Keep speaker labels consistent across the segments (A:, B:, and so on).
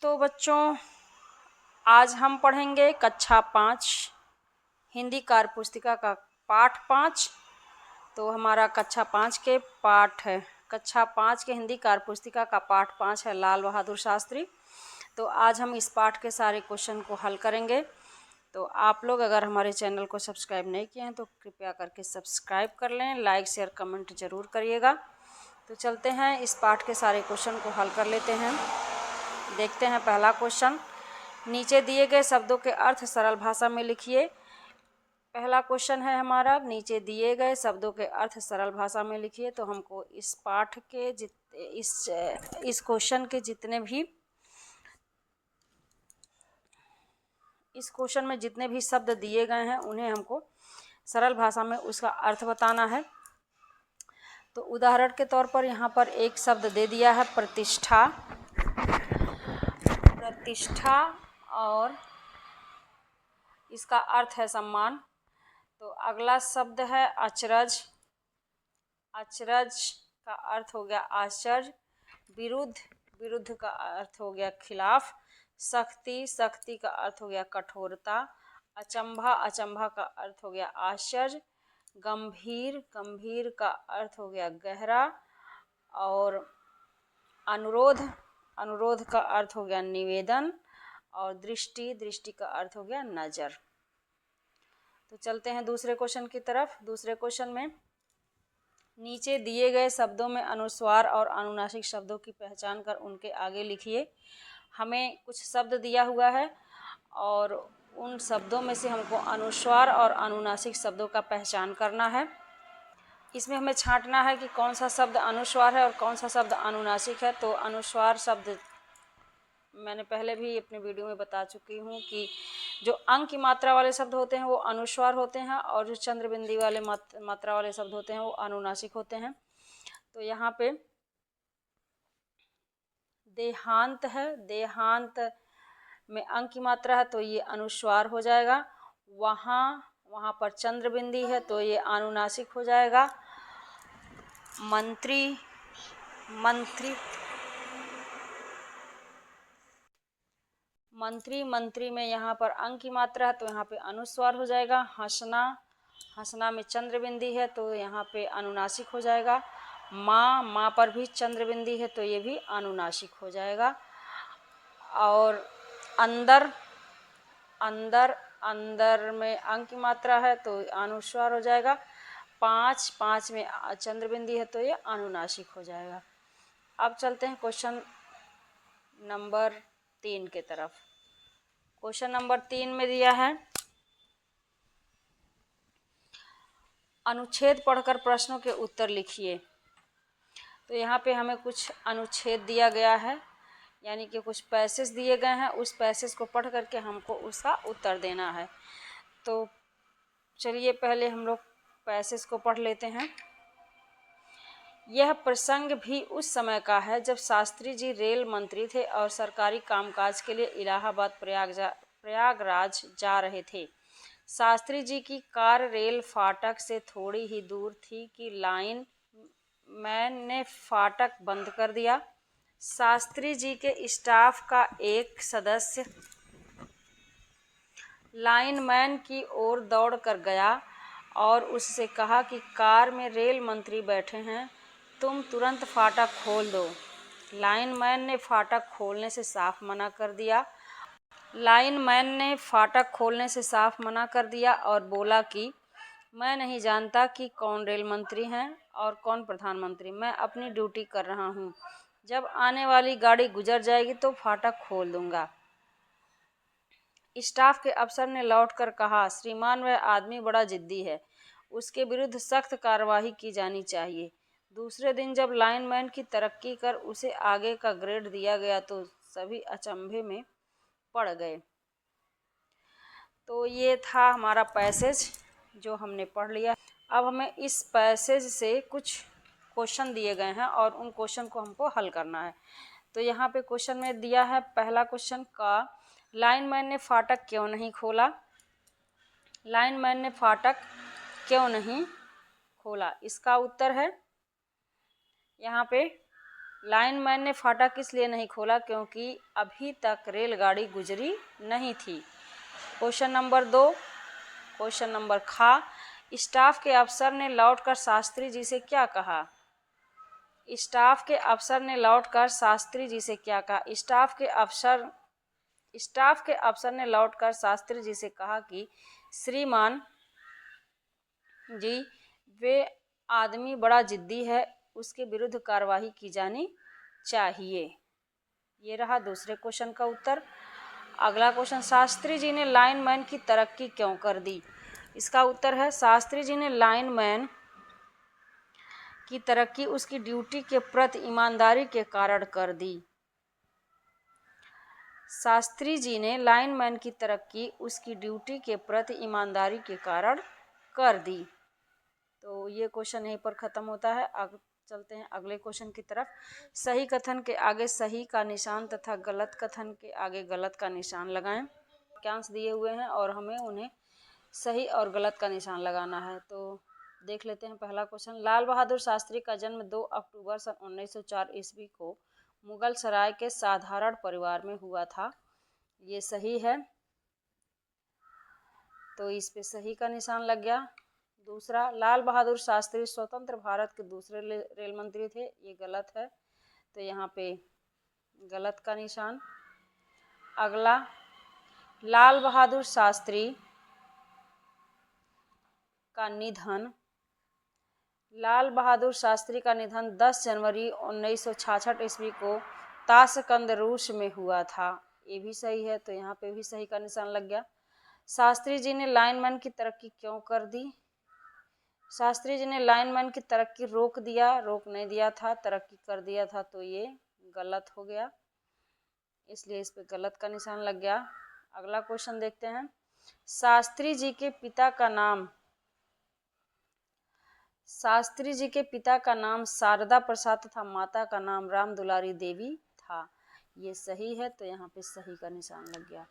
A: तो बच्चों, आज हम पढ़ेंगे कक्षा 5 हिंदी कार्य पुस्तिका का पाठ 5। तो हमारा कक्षा 5 के कक्षा 5 के हिंदी कार्य पुस्तिका का पाठ 5 है लाल बहादुर शास्त्री। तो आज हम इस पाठ के सारे क्वेश्चन को हल करेंगे। तो आप लोग अगर हमारे चैनल को सब्सक्राइब नहीं किए हैं तो कृपया करके सब्सक्राइब कर लें, लाइक शेयर कमेंट ज़रूर करिएगा। तो चलते हैं इस पाठ के सारे क्वेश्चन को हल कर लेते हैं। देखते हैं पहला क्वेश्चन, नीचे दिए गए शब्दों के अर्थ सरल भाषा में लिखिए। पहला क्वेश्चन है हमारा, नीचे दिए गए शब्दों के अर्थ सरल भाषा में लिखिए। तो हमको इस पाठ के इस क्वेश्चन के इस क्वेश्चन में जितने भी शब्द दिए गए हैं उन्हें हमको सरल भाषा में उसका अर्थ बताना है। तो उदाहरण के तौर पर यहाँ पर एक शब्द दे दिया है प्रतिष्ठा, और इसका अर्थ है सम्मान। तो अगला शब्द है अचरज, का अर्थ हो गया आश्चर्य। विरुद्ध का अर्थ हो गया खिलाफ। शक्ति का अर्थ हो गया कठोरता। अचंभा का अर्थ हो गया आश्चर्य। गंभीर का अर्थ हो गया गहरा। और अनुरोध का अर्थ हो गया निवेदन। और दृष्टि का अर्थ हो गया नज़र। तो चलते हैं दूसरे क्वेश्चन की तरफ। दूसरे क्वेश्चन में नीचे दिए गए शब्दों में अनुस्वार और अनुनासिक शब्दों की पहचान कर उनके आगे लिखिए। हमें कुछ शब्द दिया हुआ है और उन शब्दों में से हमको अनुस्वार और अनुनासिक शब्दों का पहचान करना है। इसमें हमें छांटना है कि कौन सा शब्द अनुस्वार है और कौन सा शब्द अनुनासिक है। तो अनुस्वार शब्द मैंने पहले भी अपने वीडियो में बता चुकी हूँ कि जो अंक की मात्रा वाले शब्द होते हैं वो अनुस्वार होते हैं और जो चंद्र बिंदी वाले मात्रा वाले शब्द होते हैं वो अनुनासिक होते हैं। तो यहाँ पे देहांत है, देहांत में अंक की मात्रा है तो ये अनुस्वार हो जाएगा। वहाँ पर चंद्र बिंदी है तो ये अनुनासिक हो जाएगा। मंत्री में यहाँ पर अंक की मात्रा है तो यहाँ पे अनुस्वार हो जाएगा। हंसना में चंद्र बिंदी है तो यहाँ पे अनुनासिक हो जाएगा। माँ पर भी चंद्र बिंदी है तो ये भी अनुनासिक हो जाएगा। और अंदर में अंक की मात्रा है तो अनुस्वार हो जाएगा। पाँच में चंद्र बिंदी है तो ये अनुनासिक हो जाएगा। अब चलते हैं क्वेश्चन नंबर 3 के तरफ। क्वेश्चन नंबर 3 में दिया है अनुच्छेद पढ़कर प्रश्नों के उत्तर लिखिए। तो यहाँ पे हमें कुछ अनुच्छेद दिया गया है, यानी कि कुछ पैसेज दिए गए हैं। उस पैसेज को पढ़ करके हमको उसका उत्तर देना है। तो चलिए पहले हम लोग पैसेज को पढ़ लेते हैं। यह प्रसंग भी उस समय का है जब शास्त्री जी रेल मंत्री थे और सरकारी कामकाज के लिए इलाहाबाद प्रयागराज जा रहे थे। शास्त्री जी की कार रेल फाटक से थोड़ी ही दूर थी कि लाइन मैन ने फाटक बंद कर दिया। शास्त्री जी के स्टाफ का एक सदस्य लाइनमैन की ओर दौड़ कर गया और उससे कहा कि कार में रेल मंत्री बैठे हैं, तुम तुरंत फाटक खोल दो। लाइनमैन ने फाटक खोलने से साफ मना कर दिया और बोला कि मैं नहीं जानता कि कौन रेल मंत्री हैं और कौन प्रधानमंत्री। मैं अपनी ड्यूटी कर रहा हूँ। जब आने वाली गाड़ी गुजर जाएगी तो फाटक खोल दूंगा। स्टाफ के अफसर ने लौटकर कहा, श्रीमान वह आदमी बड़ा जिद्दी है, उसके विरुद्ध सख्त कार्रवाई की जानी चाहिए। दूसरे दिन जब लाइनमैन की तरक्की कर उसे आगे का ग्रेड दिया गया तो सभी अचंभे में पड़ गए। तो ये था हमारा पैसेज जो हमने पढ़ लिया। अब हमें इस पैसेज से कुछ क्वेश्चन दिए गए हैं और उन क्वेश्चन को हमको हल करना है। तो यहाँ पे क्वेश्चन में दिया है पहला क्वेश्चन का, लाइनमैन ने फाटक क्यों नहीं खोला। लाइनमैन ने फाटक क्यों नहीं खोला, इसका उत्तर है यहाँ पे लाइनमैन ने फाटक किस लिए नहीं खोला? क्योंकि अभी तक रेलगाड़ी गुजरी नहीं थी। क्वेश्चन नंबर 2, क्वेश्चन नंबर खा, स्टाफ के अफसर ने लौटकर शास्त्री जी से क्या कहा? स्टाफ के अफसर ने लौटकर शास्त्री जी से क्या कहा? स्टाफ के अफसर ने लौटकर शास्त्री जी से कहा कि श्रीमान जी, वे आदमी बड़ा जिद्दी है, उसके विरुद्ध कार्रवाई की जानी चाहिए। ये रहा दूसरे क्वेश्चन का उत्तर। अगला क्वेश्चन, शास्त्री जी ने लाइनमैन की तरक्की क्यों कर दी? इसका उत्तर है शास्त्री जी ने लाइनमैन की तरक्की उसकी ड्यूटी के प्रति ईमानदारी के कारण कर दी। शास्त्री जी ने लाइनमैन की तरक्की उसकी ड्यूटी के प्रति ईमानदारी के कारण कर दी। तो ये क्वेश्चन यहीं पर ख़त्म होता है। अब चलते हैं अगले क्वेश्चन की तरफ। सही कथन के आगे सही का निशान तथा गलत कथन के आगे गलत का निशान लगाएं। वाक्यांश दिए हुए हैं और हमें उन्हें सही और गलत का निशान लगाना है। तो देख लेते हैं पहला क्वेश्चन। लाल बहादुर शास्त्री का जन्म 2 अक्टूबर सन 1904 ईस्वी को मुगल सराय के साधारण परिवार में हुआ था। ये सही है, तो इस पे सही का निशान लग गया। दूसरा, लाल बहादुर शास्त्री स्वतंत्र भारत के दूसरे रेल मंत्री थे। ये गलत है, तो यहाँ पे गलत का निशान। अगला, लाल बहादुर शास्त्री का निधन 10 जनवरी 1966 ईस्वी को ताशकंद रूस में हुआ था। ये भी सही है, तो यहाँ पे भी सही का निशान लग गया। शास्त्री जी ने लाइनमैन की तरक्की क्यों कर दी? शास्त्री जी ने लाइनमैन की तरक्की रोक नहीं दिया था, तरक्की कर दिया था, तो ये गलत हो गया, इसलिए इस पे गलत का निशान लग गया। अगला क्वेश्चन देखते हैं। शास्त्री जी के पिता का नाम शारदा प्रसाद तथा माता का नाम राम दुलारी देवी था। ये सही है, तो यहाँ पे सही का निशान लग गया।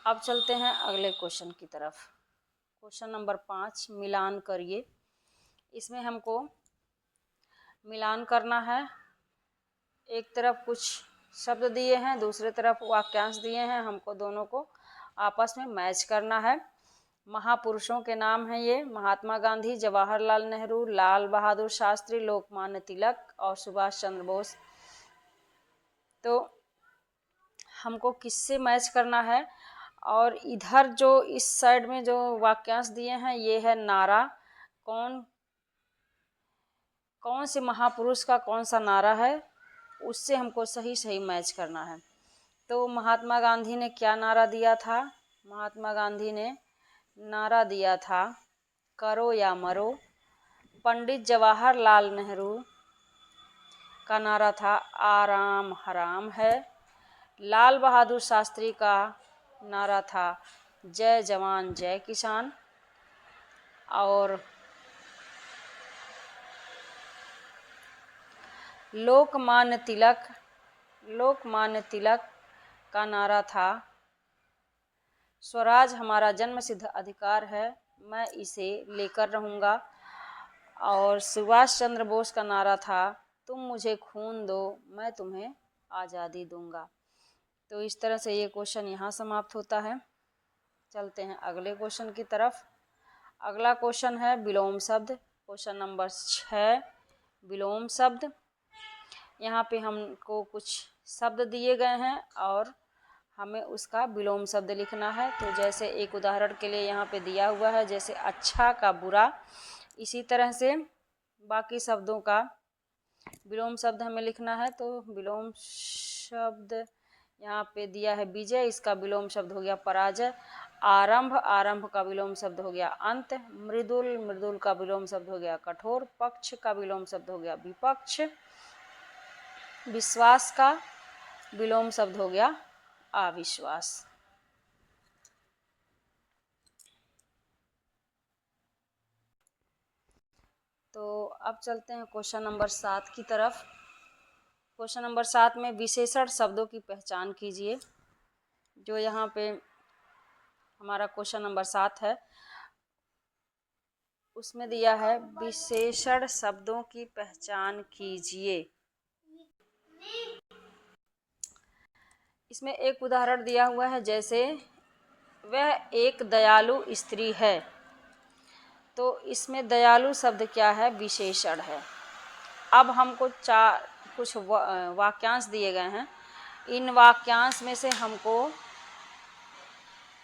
A: अब चलते हैं अगले क्वेश्चन की तरफ। क्वेश्चन नंबर 5, मिलान करिए। इसमें हमको मिलान करना है। एक तरफ कुछ शब्द दिए हैं, दूसरे तरफ वाक्यांश दिए हैं, हमको दोनों को आपस में मैच करना है। महापुरुषों के नाम हैं ये: महात्मा गांधी, जवाहरलाल नेहरू, लाल बहादुर शास्त्री, लोकमान्य तिलक और सुभाष चंद्र बोस। तो हमको किससे मैच करना है? और इधर जो इस साइड में जो वाक्यांश दिए हैं ये है नारा। कौन से महापुरुष का कौन सा नारा है, उससे हमको सही मैच करना है। तो महात्मा गांधी ने क्या नारा दिया था? महात्मा गांधी ने नारा दिया था करो या मरो। पंडित जवाहरलाल नेहरू का नारा था आराम हराम है। लाल बहादुर शास्त्री का नारा था जय जवान जय किसान। और लोकमान्य तिलक का नारा था स्वराज हमारा जन्मसिद्ध अधिकार है, मैं इसे लेकर रहूँगा। और सुभाष चंद्र बोस का नारा था तुम मुझे खून दो, मैं तुम्हें आज़ादी दूंगा। तो इस तरह से ये क्वेश्चन यहाँ समाप्त होता है। चलते हैं अगले क्वेश्चन की तरफ। अगला क्वेश्चन है विलोम शब्द। क्वेश्चन नंबर 6, विलोम शब्द। यहाँ पे हमको कुछ शब्द दिए गए हैं और हमें उसका विलोम शब्द लिखना है। तो जैसे एक उदाहरण के लिए यहाँ पे दिया हुआ है, जैसे अच्छा का बुरा, इसी तरह से बाकी शब्दों का विलोम शब्द हमें लिखना है। तो विलोम शब्द यहाँ पे दिया है विजय, इसका विलोम शब्द हो गया पराजय। आरंभ का विलोम शब्द हो गया अंत। मृदुल का विलोम शब्द हो गया कठोर। पक्ष का विलोम शब्द हो गया विपक्ष। विश्वास का विलोम शब्द हो गया अविश्वास। तो अब चलते हैं क्वेश्चन नंबर 7 की तरफ। क्वेश्चन नंबर 7 में विशेषण शब्दों की पहचान कीजिए। जो यहाँ पे हमारा क्वेश्चन नंबर 7 है उसमें दिया है विशेषण शब्दों की पहचान कीजिए। इसमें एक उदाहरण दिया हुआ है, जैसे वह एक दयालु स्त्री है। तो इसमें दयालु शब्द क्या है? विशेषण है। अब हमको कुछ वाक्यांश दिए गए हैं। इन वाक्यांश में से हमको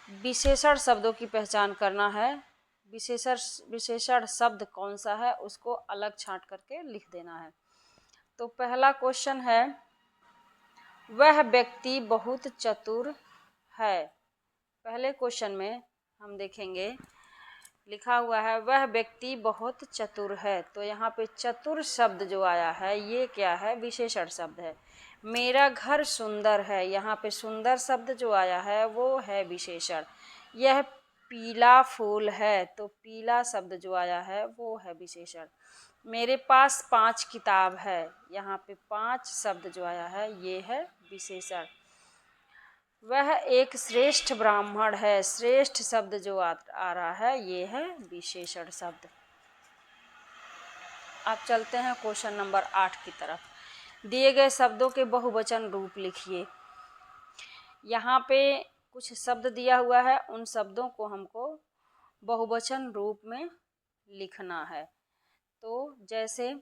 A: विशेषण शब्दों की पहचान करना है। विशेषण शब्द कौन सा है उसको अलग छांट करके लिख देना है। तो पहला क्वेश्चन है, वह व्यक्ति बहुत चतुर है। पहले क्वेश्चन में हम देखेंगे लिखा हुआ है वह व्यक्ति बहुत चतुर है। तो यहाँ पे चतुर शब्द जो आया है ये क्या है? विशेषण शब्द है। मेरा घर सुंदर है, यहाँ पे सुंदर शब्द जो आया है वो है विशेषण। यह पीला फूल है, तो पीला शब्द जो आया है वो है विशेषण। मेरे पास 5 किताब है, यहाँ पे 5 शब्द जो आया है ये है विशेषण। वह एक श्रेष्ठ ब्राह्मण है, श्रेष्ठ शब्द जो आ रहा है ये है विशेषण शब्द। अब चलते हैं क्वेश्चन नंबर 8 की तरफ। दिए गए शब्दों के बहुवचन रूप लिखिए। यहाँ पे कुछ शब्द दिया हुआ है, उन शब्दों को हमको बहुवचन रूप में लिखना है। तो जैसे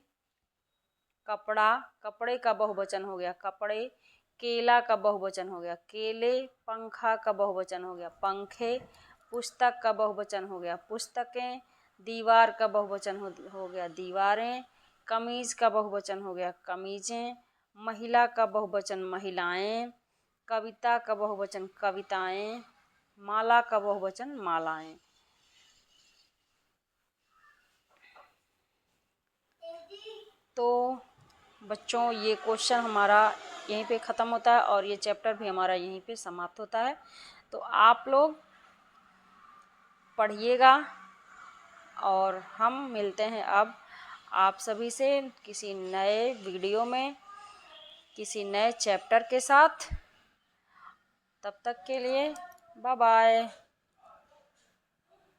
A: कपड़ा, कपड़े का बहुवचन हो गया कपड़े। केला का बहुवचन हो गया केले। पंखा का बहुवचन हो गया पंखे। पुस्तक का बहुवचन हो गया पुस्तकें। दीवार का बहुवचन हो गया दीवारें। कमीज का बहुवचन हो गया कमीजें। महिला का बहुवचन महिलाएं। कविता का बहुवचन कविताएं। माला का बहुवचन मालाएं। तो बच्चों ये क्वेश्चन हमारा यहीं पे ख़त्म होता है और ये चैप्टर भी हमारा यहीं पे समाप्त होता है। तो आप लोग पढ़िएगा और हम मिलते हैं अब आप सभी से किसी नए वीडियो में किसी नए चैप्टर के साथ। तब तक के लिए बाय बाय।